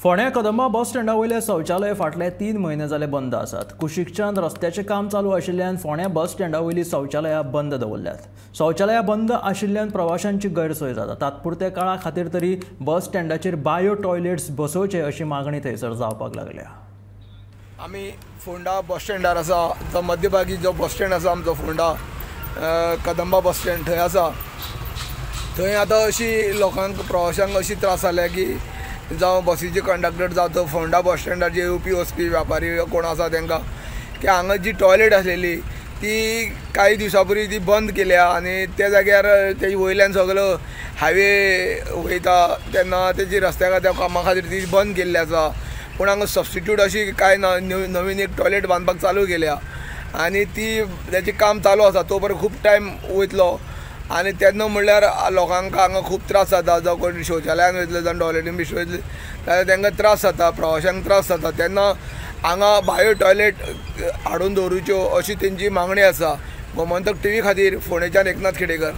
फोंड्या कदंबा बस स्टँडा वयले शौचालय फाटले 3 म्हयने जाले बंद आसात। कुशिकच्यान रस्त्याचें काम चालू आशिल्ल्यान फोंड्या बस स्टँडा वयलीं शौचालयां बंद दवरल्यात। शौचालयां बंद आशिल्ल्यान प्रवाशांची गैरसोय जाता। तात्पुरत्या काळा खातीर तरी बस स्टँडाचेर बायो टॉयलेट्स बसोवचे अशी मागणी थंयसर जावपाक लागल्या। आमी फोंडा बस स्टँडार आसा, जो मध्यभागी जो बस स्टँड आसा आमचो फोंडा कदंबा बस स्टँड थंय आसा। थंय आतां अशी लोकांक प्रवाशांक अशी त्रास जाल्या की जावं बसीचे कंडक्टर जावं तो फोंडा बस स्टँडार जे येवपी वचपी व्यापारी कोण आसा तांकां की हांगा जी टॉयलेट आसलेली ती काही दिवसां पयलीं ती बंद केल्या आनी त्या जाग्यार तेजे वयल्यान सगळो हायवे वयता तेन्ना तेजी रस्त्या कामा खातीर ती बंद केल्ली आसा। पूण हांगा सबस्टिट्यूट अशी कांय ना, नवीन एक टॉयलेट बांदपाक चालू केल्या आनी ती तेजें काम चालू आसा। तो पर्यंत खूब टायम वयतलो आनी तेन्ना म्हणल्यार लोकांक हांगा खूब त्रास जाता। जावं कोण शौचालयान वयतले जावं टॉयलेटीन बी वयतले जाल्यार तांकां त्रास जाता, प्रवाशांक त्रास जाता। तेन्ना हांगा बायो टॉयलेट हाडून दवरूच्यो अशी तेंची मागणी आसा। गोमंतक टीव्ही खातीर फोंडेच्यान एकनाथ खेडेकर।